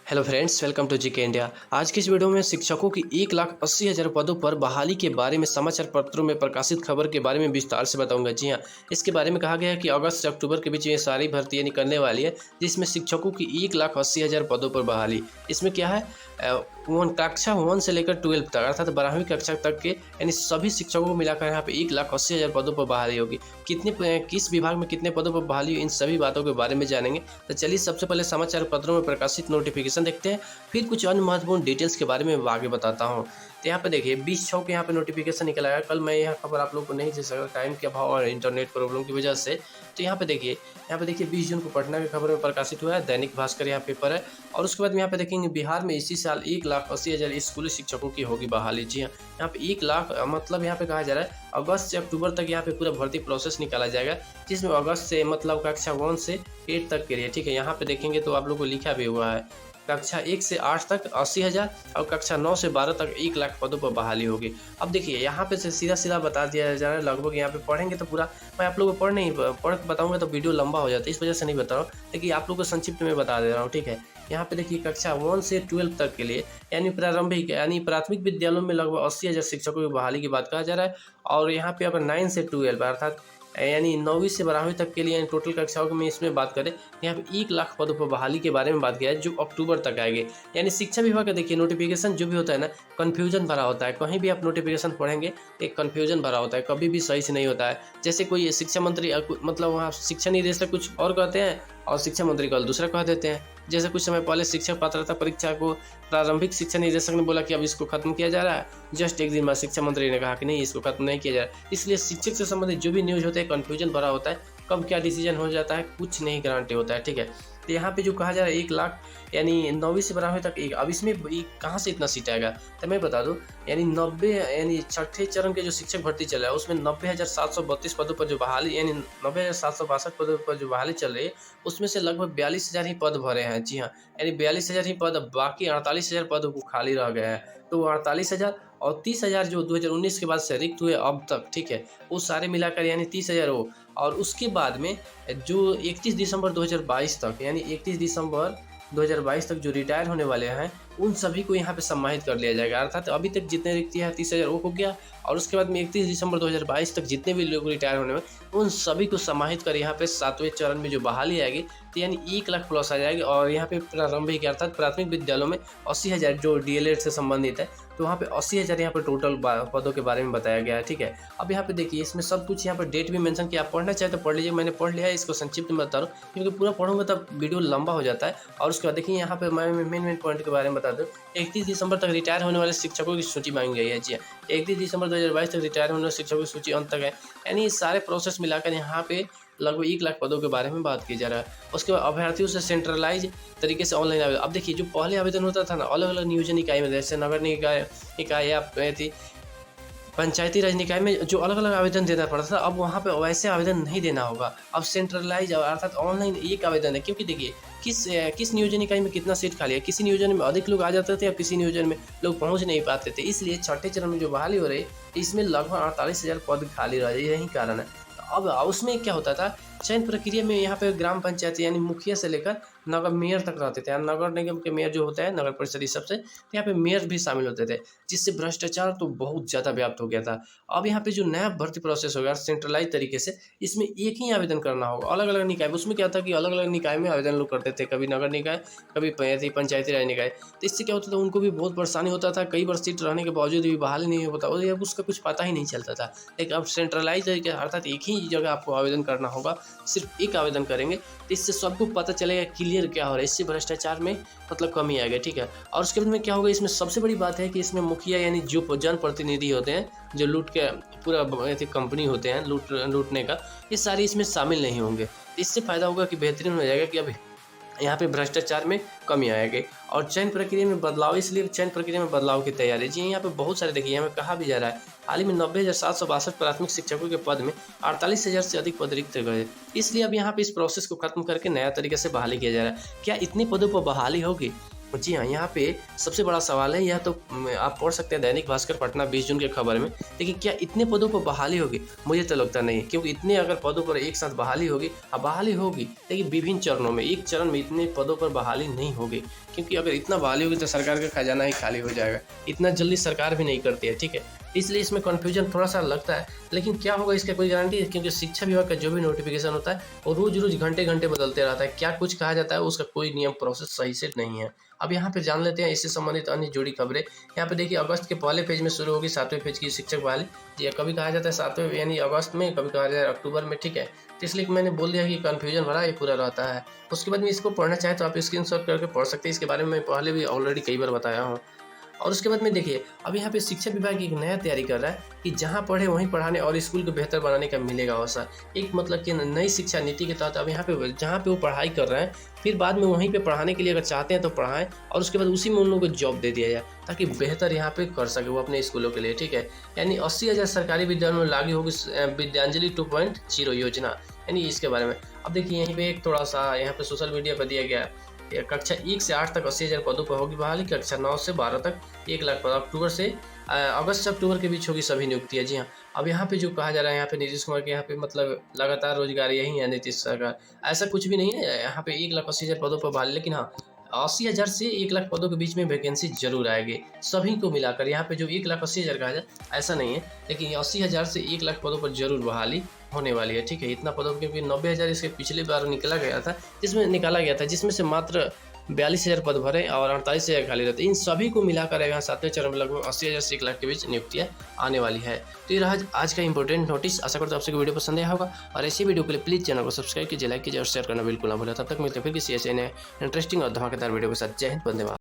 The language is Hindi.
Hello friends, welcome to GK India. आज की इस वीडियो में शिक्षकों की 1,80,000 पदों पर बहाली के बारे में समाचार पत्रों में प्रकाशित खबर के बारे में विस्तार से बताऊंगा। जी हाँ, इसके बारे में कहा गया है कि अगस्त से अक्टूबर के बीच ये सारी भर्तियां निकलने वाली है, जिसमें शिक्षकों की 1,80,000 पदों पर बहाली। इसमें क्या है, कक्षा 1 से लेकर 12 तक अर्थात 12वीं कक्षा तक के यानी सभी शिक्षकों को मिलाकर यहाँ पे 1,80,000 पदों पर बहाली होगी। किस विभाग में कितने पदों पर बहाली हुई, इन सभी बातों के बारे में जानेंगे। तो चलिए सबसे पहले समाचार पत्रों में प्रकाशित नोटिफिकेशन देखते हैं, फिर कुछ अन्य महत्वपूर्ण डिटेल्स के बारे में आगे बताता हूँ। तो यहाँ पे देखिए 20/6 के यहाँ पे नोटिफिकेशन निकला है। कल मैं यह खबर आप लोगों को नहीं दे सका टाइम के अभाव और इंटरनेट प्रॉब्लम की वजह से। तो यहाँ पे देखिए 20 जून को पटना की खबर में प्रकाशित हुआ है, दैनिक भास्कर यहाँ पेपर है। और उसके बाद यहाँ पे देखेंगे बिहार में इसी साल 1,80,000 स्कूली शिक्षकों की होगी बहाली। जी हाँ, यहाँ पे 1 लाख मतलब यहाँ पे कहा जा रहा है अगस्त से अक्टूबर तक यहाँ पे पूरा भर्ती प्रोसेस निकाला जाएगा, जिसमें अगस्त से मतलब कक्षा 1 से 8 तक के लिए। ठीक है, यहाँ पे देखेंगे तो आप लोग को लिखा भी हुआ है कक्षा 1 से 8 तक 80,000 और कक्षा 9 से 12 तक 1 लाख पदों पर बहाली होगी। अब देखिए यहाँ पे से सीधा बता दिया जा रहा है, लगभग यहाँ पे पढ़ेंगे तो पूरा मैं आप लोगों को पढ़ बताऊंगा तो वीडियो लंबा हो जाता है, इस वजह से नहीं बता रहा हूँ, लेकिन आप लोगों को संक्षिप्त में बता दे रहा हूँ। ठीक है, यहाँ पे देखिए कक्षा 1 से 12 तक के लिए यानी प्रारंभिक यानी प्राथमिक विद्यालयों में लगभग 80,000 शिक्षकों की बहाली की बात कहा जा रहा है। और यहाँ पे अगर 9 से 12 अर्थात यानी 9वीं से 12वीं तक के लिए यानी टोटल कक्षाओं में इसमें बात करें, यहाँ पे 1 लाख पदों पर बहाली के बारे में बात किया है, जो अक्टूबर तक आएंगे। यानी शिक्षा विभाग का देखिए नोटिफिकेशन जो भी होता है ना, कन्फ्यूजन भरा होता है। कहीं भी आप नोटिफिकेशन पढ़ेंगे एक कन्फ्यूजन भरा होता है, कभी भी सही से नहीं होता है। जैसे कोई शिक्षा मंत्री मतलब वहाँ शिक्षा निदेशक कुछ और कहते हैं और शिक्षा मंत्री कल दूसरा कह देते हैं। जैसे कुछ समय पहले शिक्षक पात्रता परीक्षा को प्रारंभिक शिक्षा निदेशक ने बोला कि अब इसको खत्म किया जा रहा है, जस्ट एक दिन बाद शिक्षा मंत्री ने कहा कि नहीं, इसको खत्म नहीं किया जा रहा है। इसलिए शिक्षक से संबंधित जो भी न्यूज़ होते हैं कन्फ्यूजन भरा होता है, कब क्या डिसीजन हो जाता है कुछ नहीं गारंटी होता है। ठीक है, तो यहाँ पे जो कहा जा रहा है 1 लाख यानी 9वीं से 12वीं तक एक, अब इसमें कहाँ से इतना सीट आएगा तो मैं बता दूं, यानी 90 यानी छठे चरण के जो शिक्षक भर्ती चल रहा है उसमें 90,732 पदों पर जो बहाली यानी 90,762 पदों पर जो बहाली चल रही है, उसमें से लगभग 42,000 ही पद भरे हैं। जी हाँ, यानी 42,000 ही पद, बाकी 48,000 पद को खाली रह गए हैं। तो 48,000 और 30,000 जो 2019 के बाद से रिक्त हुए अब तक, ठीक है, वो सारे मिलाकर यानी 30,000 हो। और उसके बाद में जो 31 दिसंबर 2022 तक यानी 31 दिसंबर 2022 तक जो रिटायर होने वाले हैं, उन सभी को यहाँ पे सम्मानित कर लिया जाएगा। अर्थात अभी तक जितने रिक्ति है 30,000 वो हो गया, और उसके बाद में 31 दिसंबर 2022 तक जितने भी लोग रिटायर होने में, उन सभी को सम्मानित कर यहाँ पे 7वें चरण में जो बहाली आएगी तो यानी 1 लाख प्लस आ जाएगी। और यहाँ पे प्रारंभिक अर्थात प्राथमिक विद्यालयों में 80,000 जो डीएलएड से संबंधित है, तो वहाँ पे 80,000 यहाँ पर टोटल पदों के बारे में बताया गया है। ठीक है, अब यहाँ पे देखिए इसमें सब कुछ यहाँ पर डेट भी मेंशन किया, आप पढ़ना चाहे तो पढ़ लीजिए, मैंने पढ़ लिया है, इसको संक्षिप्त में बता रहा हूँ क्योंकि पूरा पढ़ूंगा तब वीडियो लंबा हो जाता है। और उसके बाद देखिए यहाँ पे मैं मेन पॉइंट के बारे में बता दूँ, 31 दिसंबर तक रिटायर होने वाले शिक्षकों की सूची मांगी गई है। जी हाँ, 31 दिसंबर 2022 तक रिटायर होने वाले शिक्षकों की सूची अंत तक है, यानी सारे प्रोसेस मिलाकर यहाँ पे लगभग 1 लाख पदों के बारे में बात की जा रहा है। उसके बाद अभ्यर्थियों से सेंट्रलाइज तरीके से ऑनलाइन आवेदन। अब देखिए जो पहले आवेदन होता था ना, अलग अलग नियोजन निकाय में, जैसे नगर निकाय या पंचायती राज निकाय में जो अलग अलग आवेदन देना पड़ता था, अब वहाँ पे वैसे आवेदन नहीं देना होगा। अब सेंट्रलाइज अर्थात ऑनलाइन एक आवेदन है, क्योंकि देखिए किस नियोजन इकाई में कितना सीट खाली है, किसी नियोजन में अधिक लोग आ जाते थे और किसी नियोजन में लोग पहुँच नहीं पाते थे, इसलिए छठे चरण में जो बहाली हो रही है इसमें लगभग 48,000 पद खाली रह, यही कारण है। अब उसमें क्या होता था, चयन प्रक्रिया में यहाँ पे ग्राम पंचायत यानी मुखिया से लेकर नगर मेयर तक रहते थे। नगर निगम के मेयर जो होता है, नगर परिषद इस सबसे, तो यहाँ पे मेयर भी शामिल होते थे, जिससे भ्रष्टाचार तो बहुत ज़्यादा व्याप्त हो गया था। अब यहाँ पे जो नया भर्ती प्रोसेस होगा सेंट्रलाइज तरीके से, इसमें एक ही आवेदन करना होगा अलग अलग निकाय में। उसमें क्या था कि अलग अलग निकाय में आवेदन लोग करते थे, कभी नगर निकाय कभी पंचायती राज निकाय, तो इससे क्या होता था उनको भी बहुत परेशानी होता था, कई बार सीट रहने के बावजूद भी बहाली नहीं होता, और उसका कुछ पता ही नहीं चलता था। लेकिन अब सेंट्रलाइज तरीके अर्थात एक ही जगह आपको आवेदन करना होगा, सिर्फ एक आवेदन करेंगे तो इससे सबको पता चलेगा क्लियर क्या हो रहा है, इससे भ्रष्टाचार में मतलब कमी आएगा। ठीक है, और उसके बाद में क्या होगा, इसमें सबसे बड़ी बात है कि इसमें मुखिया यानी जो जनप्रतिनिधि होते हैं, जो लूट के पूरा कंपनी होते हैं लूटने का, ये सारे इसमें शामिल नहीं होंगे। इससे फायदा होगा कि बेहतरीन हो जाएगा कि अब यहाँ पे भ्रष्टाचार में कमी आएगी। और चयन प्रक्रिया में बदलाव, इसलिए चयन प्रक्रिया में बदलाव की तैयारी। जी यहाँ पे बहुत सारे देखिए यहाँ पे कहा भी जा रहा है, हाल ही में 90,762 प्राथमिक शिक्षकों के पद में 48,000 से अधिक पद रिक्त गए, इसलिए अब यहाँ पे इस प्रोसेस को खत्म करके नया तरीके से बहाली किया जा रहा है। क्या इतने पदों पर बहाली होगी? जी हाँ, यहाँ पे सबसे बड़ा सवाल है, यह तो आप पढ़ सकते हैं दैनिक भास्कर पटना 20 जून के खबर में, लेकिन क्या इतने पदों पर बहाली होगी? मुझे तो लगता नहीं, क्योंकि इतने अगर पदों पर एक साथ बहाली होगी, लेकिन विभिन्न चरणों में, एक चरण में इतने पदों पर बहाली नहीं होगी, क्योंकि अगर इतना बहाली होगी तो सरकार का खजाना ही खाली हो जाएगा। इतना जल्दी सरकार भी नहीं करती है, ठीक है। इसलिए इसमें कन्फ्यूजन थोड़ा सा लगता है, लेकिन क्या होगा इसका कोई गारंटी है, क्योंकि शिक्षा विभाग का जो भी नोटिफिकेशन होता है वो रोज रोज घंटे घंटे बदलते रहता है। क्या कुछ कहा जाता है उसका कोई नियम प्रोसेस सही से नहीं है। अब यहाँ पे जान लेते हैं इससे संबंधित अन्य जुड़ी खबरें। यहाँ पे देखिए अगस्त के पहले फेज में शुरू होगी 7वें फेज की शिक्षक बहाली। जी, कभी कहा जाता है 7वें यानी अगस्त में, कभी कहा जाता है अक्टूबर में, ठीक है। तो इसलिए मैंने बोल दिया कि कन्फ्यूजन भरा ये पूरा रहता है। उसके बाद में इसको पढ़ना चाहे तो आप स्क्रीनशॉट करके पढ़ सकते हैं। इसके बारे में मैं पहले भी ऑलरेडी कई बार बताया हूँ। और उसके बाद में देखिए अब यहाँ पे शिक्षा विभाग एक नया तैयारी कर रहा है कि जहाँ पढ़े वहीं पढ़ाने और स्कूल को बेहतर बनाने का मिलेगा अवसर। एक मतलब कि नई शिक्षा नीति के तहत अब यहाँ पे जहाँ पे वो पढ़ाई कर रहे हैं फिर बाद में वहीं पे पढ़ाने के लिए अगर चाहते हैं तो पढ़ाएं, और उसके बाद उसी में उन लोगों को जॉब दे दिया जाए ताकि बेहतर यहाँ पे कर सके वो अपने स्कूलों के लिए, ठीक है। यानी 80,000 सरकारी विद्यालयों में लागू होगी विद्यांजलि 2.0 योजना, यानी इसके बारे में। अब देखिए यहीं पे एक थोड़ा सा यहाँ पे सोशल मीडिया पर दिया गया है। कक्षा 1 से 8 तक 80,000 पदों पर होगी बहाली। कक्षा 9 से 12 तक 1 लाख पद। अक्टूबर से अगस्त से अक्टूबर के बीच होगी सभी नियुक्तियाँ। जी हाँ, अब यहाँ पे जो कहा जा रहा है यहाँ पे नीतीश कुमार के यहाँ पे मतलब लगातार रोजगार यही है नीतीश सरकार, ऐसा कुछ भी नहीं है। यहाँ पे 1,80,000 पदों पर बहाली, लेकिन हाँ 80,000 से 1 लाख पदों के बीच में वैकेंसी जरूर आएगी सभी को मिलाकर। यहाँ पे जो 1,80,000 कहा जाए ऐसा नहीं है, लेकिन 80,000 से 1 लाख पदों पर जरूर बहाली होने वाली है, ठीक है। इतना पदों पर, क्योंकि 90,000 इसके पिछले बार निकाला गया था जिसमें से मात्र 42,000 पद भरे और 48,000 खाली रहते। इन सभी को मिलाकर यहाँ 7वें चरण में लगभग 80,000 से 1 लाख के बीच नियुक्तियाँ आने वाली है। तो ये रहा आज का इंपॉर्टेंट नोटिस। आशा करता हूं आपसे वीडियो पसंद आया होगा, और ऐसी वीडियो के लिए प्लीज़ चैनल को सब्सक्राइब कीजिए, लाइक कीजिए और शेयर करना बिल्कुल ना भूलें। तब तक मिलते हैं फिर किसी ऐसे नए इंटरेस्टिंग और धमाकेदार वीडियो के साथ। जय हिंद, वंदे मातरम।